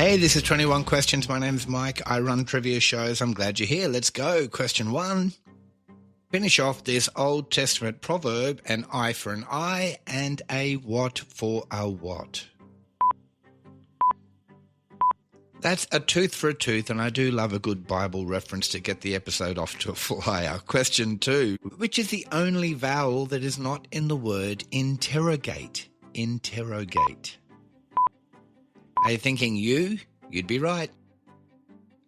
Hey, this is 21 Questions. My name's Mike. I run trivia shows. I'm glad you're here. Let's go. Question 1. Finish off this Old Testament proverb, an eye for an eye and a what for a what. That's a tooth for a tooth, and I do love a good Bible reference to get the episode off to a flyer. Question 2. Which is the only vowel that is not in the word interrogate? Interrogate. Are you thinking you? You'd be right.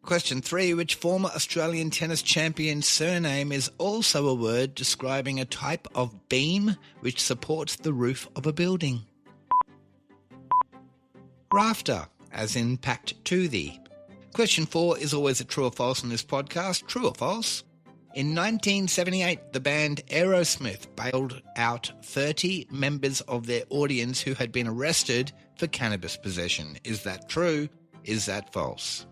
Question 3. Which former Australian tennis champion's surname is also a word describing a type of beam which supports the roof of a building? Rafter, as in packed to thee. Question 4 is always a true or false on this podcast. True or false? In 1978, the band Aerosmith bailed out 30 members of their audience who had been arrested for cannabis possession. Is that true? Is that false?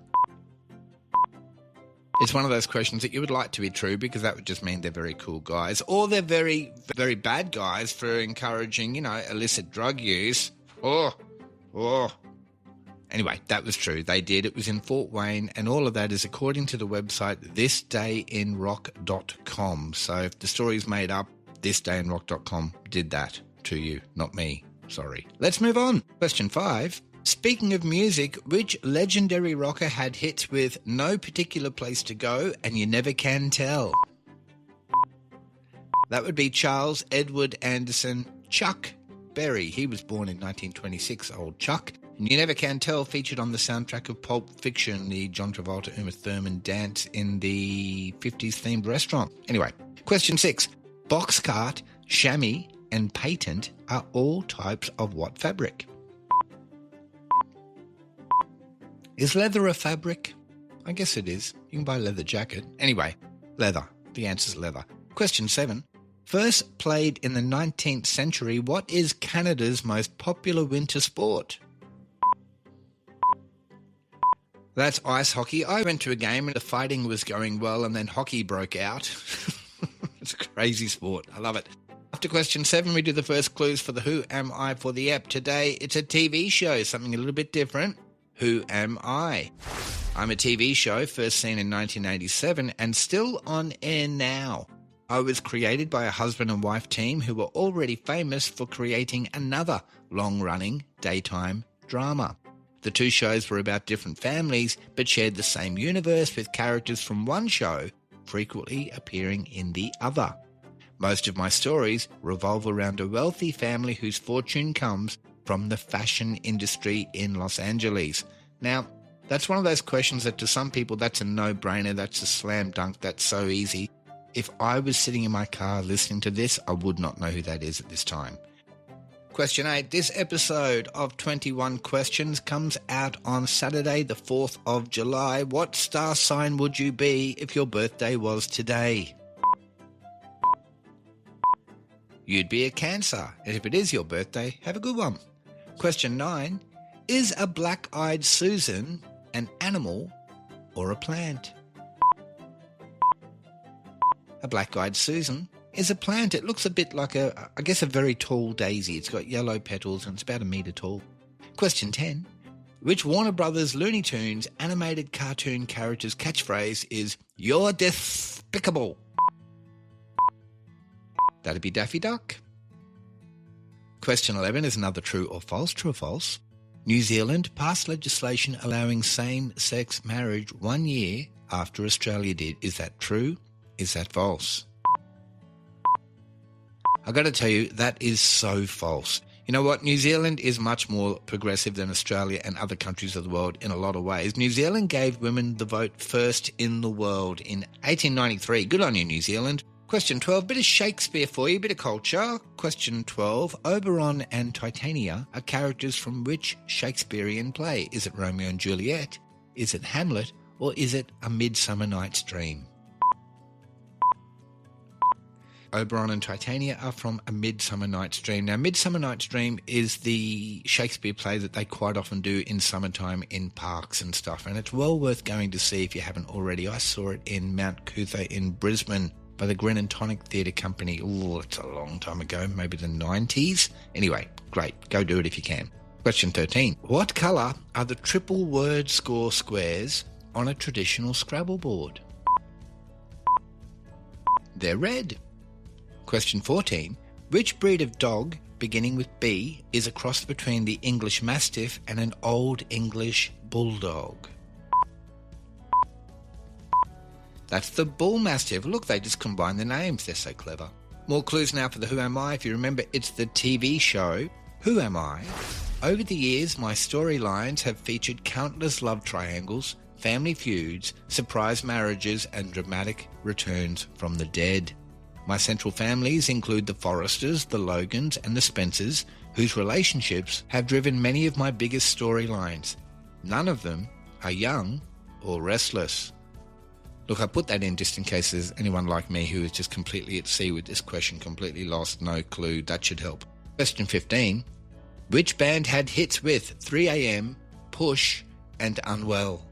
It's one of those questions that you would like to be true because that would just mean they're very cool guys, or they're very, very bad guys for encouraging, illicit drug use. Anyway, that was true. They did. It was in Fort Wayne, and all of that is according to the website thisdayinrock.com. So if the story's made up, thisdayinrock.com did that to you, not me. Sorry. Let's move on. Question 5. Speaking of music, which legendary rocker had hits with No Particular Place to Go and You Never Can Tell? That would be Charles Edward Anderson, Chuck Berry. He was born in 1926, old Chuck. And You Never Can Tell featured on the soundtrack of Pulp Fiction, the John Travolta, Uma Thurman dance in the 50s themed restaurant. Anyway, question 6. Boxcart, chamois, and patent are all types of what fabric? Is leather a fabric? I guess it is. You can buy a leather jacket. Anyway, leather. The answer's leather. Question 7. First played in the 19th century, what is Canada's most popular winter sport? That's ice hockey. I went to a game and the fighting was going well and then hockey broke out. It's a crazy sport. I love it. After question 7, we do the first clues for the Who Am I for the app. Today, it's a TV show, something a little bit different. Who am I? I'm a TV show first seen in 1987 and still on air now. I was created by a husband and wife team who were already famous for creating another long-running daytime drama. The two shows were about different families but shared the same universe with characters from one show frequently appearing in the other. Most of my stories revolve around a wealthy family whose fortune comes from the fashion industry in Los Angeles. Now, that's one of those questions that to some people that's a no-brainer, that's a slam dunk, that's so easy. If I was sitting in my car listening to this, I would not know who that is at this time. Question 8. This episode of 21 Questions comes out on Saturday, the 4th of July. What star sign would you be if your birthday was today? You'd be a Cancer, and if it is your birthday, have a good one. Question 9. Is a black-eyed Susan an animal or a plant? A black-eyed Susan is a plant. It looks a bit like a very tall daisy. It's got yellow petals and it's about 1 metre tall. Question 10. Which Warner Brothers Looney Tunes animated cartoon character's catchphrase is, "You're despicable"? That'd be Daffy Duck. Question 11 is another true or false. True or false? New Zealand passed legislation allowing same-sex marriage 1 year after Australia did. Is that true? Is that false? I've got to tell you, that is so false. You know what? New Zealand is much more progressive than Australia and other countries of the world in a lot of ways. New Zealand gave women the vote first in the world in 1893. Good on you, New Zealand. Question 12, bit of Shakespeare for you, bit of culture. Question 12, Oberon and Titania are characters from which Shakespearean play? Is it Romeo and Juliet? Is it Hamlet? Or is it A Midsummer Night's Dream? Oberon and Titania are from A Midsummer Night's Dream. Now, Midsummer Night's Dream is the Shakespeare play that they quite often do in summertime in parks and stuff, and it's well worth going to see if you haven't already. I saw it in Mount Cootha in Brisbane by the Gren and Tonic Theatre Company. Oh, it's a long time ago, maybe the 90s. Anyway, great. Go do it if you can. Question 13. What colour are the triple word score squares on a traditional Scrabble board? They're red. Question 14. Which breed of dog, beginning with B, is a cross between the English Mastiff and an Old English Bulldog? That's the Bull Mastiff. Look, they just combine the names. They're so clever. More clues now for the Who Am I. If you remember, it's the TV show Who Am I? Over the years, my storylines have featured countless love triangles, family feuds, surprise marriages, and dramatic returns from the dead. My central families include the Forresters, the Logans, and the Spencers, whose relationships have driven many of my biggest storylines. None of them are young or restless. Look, I put that in just in case there's anyone like me who is just completely at sea with this question, completely lost, no clue. That should help. Question 15. Which band had hits with 3 AM, Push, and Unwell?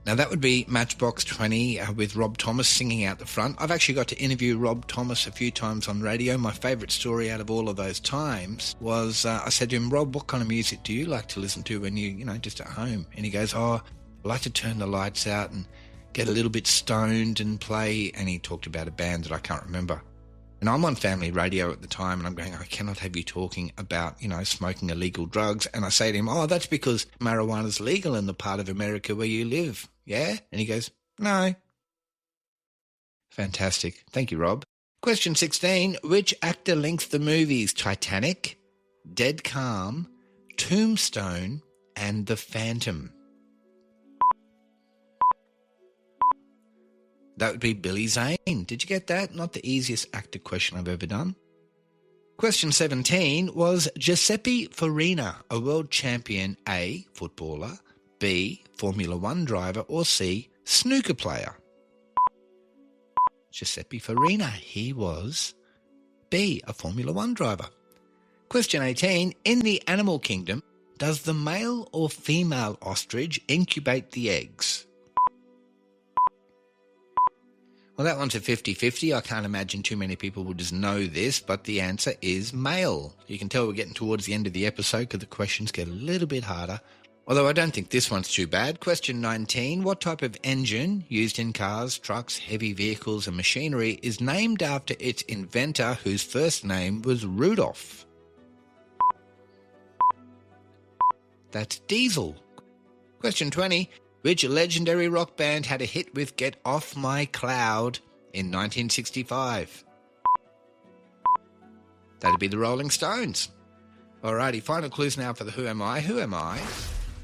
Now that would be Matchbox 20 with Rob Thomas singing out the front. I've actually got to interview Rob Thomas a few times on radio. My favourite story out of all of those times was I said to him, Rob, what kind of music do you like to listen to when you just at home? And he goes, I like to turn the lights out and get a little bit stoned and play. And he talked about a band that I can't remember. And I'm on family radio at the time and I'm going, I cannot have you talking about, smoking illegal drugs. And I say to him, that's because marijuana's legal in the part of America where you live. Yeah? And he goes, no. Fantastic. Thank you, Rob. Question 16. Which actor links the movies Titanic, Dead Calm, Tombstone, and The Phantom? That would be Billy Zane. Did you get that? Not the easiest actor question I've ever done. Question 17. Was Giuseppe Farina a world champion, A, footballer, B, Formula One driver, or C, snooker player? Giuseppe Farina, he was B, a Formula One driver. Question 18. In the animal kingdom, does the male or female ostrich incubate the eggs? Well, that one's a 50-50. I can't imagine too many people will just know this, but the answer is male. You can tell we're getting towards the end of the episode because the questions get a little bit harder. Although I don't think this one's too bad. Question 19. What type of engine used in cars, trucks, heavy vehicles and machinery is named after its inventor whose first name was Rudolph? That's diesel. Question 20. Which legendary rock band had a hit with Get Off My Cloud in 1965? That'd be the Rolling Stones. Alrighty, final clues now for the Who Am I? Who am I?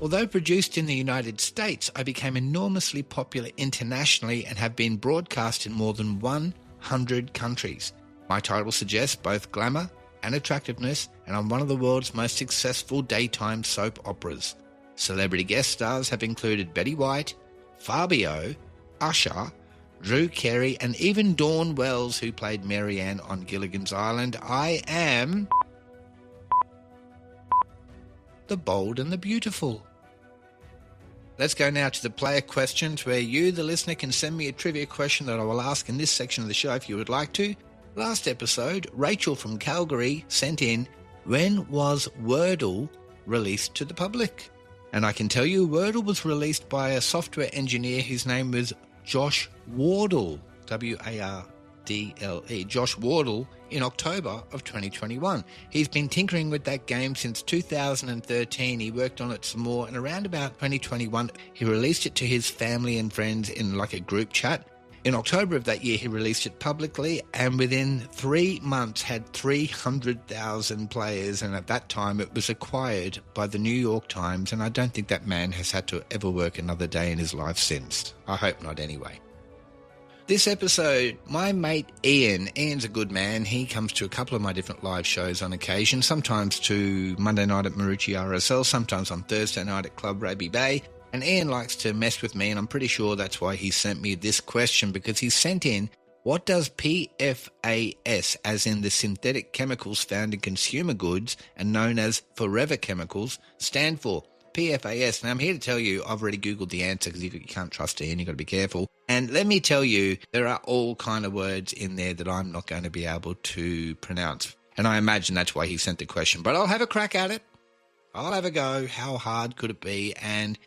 Although produced in the United States, I became enormously popular internationally and have been broadcast in more than 100 countries. My title suggests both glamour and attractiveness, and I'm one of the world's most successful daytime soap operas. Celebrity guest stars have included Betty White, Fabio, Usher, Drew Carey, and even Dawn Wells, who played Mary Ann on Gilligan's Island. I am the Bold and the Beautiful. Let's go now to the player questions, where you, the listener, can send me a trivia question that I will ask in this section of the show if you would like to. Last episode, Rachel from Calgary sent in, when was Wordle released to the public? And I can tell you, Wordle was released by a software engineer whose name was Josh Wardle, W-A-R-D-L-E, Josh Wardle, in October of 2021. He's been tinkering with that game since 2013. He worked on it some more, and around about 2021, he released it to his family and friends in like a group chat. In October of that year, he released it publicly, and within 3 months had 300,000 players, and at that time it was acquired by the New York Times, and I don't think that man has had to ever work another day in his life since. I hope not anyway. This episode, my mate Ian's a good man. He comes to a couple of my different live shows on occasion, sometimes to Monday night at Marucci RSL, sometimes on Thursday night at Club Raby Bay. And Ian likes to mess with me, and I'm pretty sure that's why he sent me this question, because he sent in, what does PFAS, as in the synthetic chemicals found in consumer goods and known as forever chemicals, stand for? PFAS. Now, I'm here to tell you, I've already Googled the answer because you can't trust Ian, you've got to be careful. And let me tell you, there are all kind of words in there that I'm not going to be able to pronounce. And I imagine that's why he sent the question. But I'll have a crack at it. I'll have a go. How hard could it be? And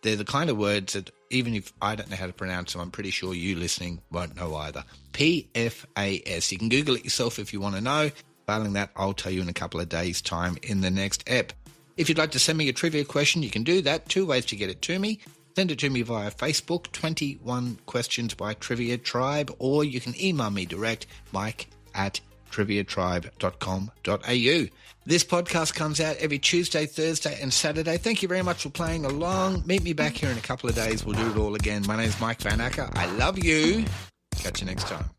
they're the kind of words that even if I don't know how to pronounce them, I'm pretty sure you listening won't know either. PFAS. You can Google it yourself if you want to know. Failing that, I'll tell you in a couple of days' time in the next ep. If you'd like to send me a trivia question, you can do that. 2 ways to get it to me. Send it to me via Facebook, 21 Questions by Trivia Tribe, or you can email me direct, mike@triviatribe.com.au. This podcast comes out every Tuesday, Thursday and Saturday. Thank you very much for playing along. Meet me back here in a couple of days. We'll do it all again. My name's Mike van Acker. I love you. Catch you next time.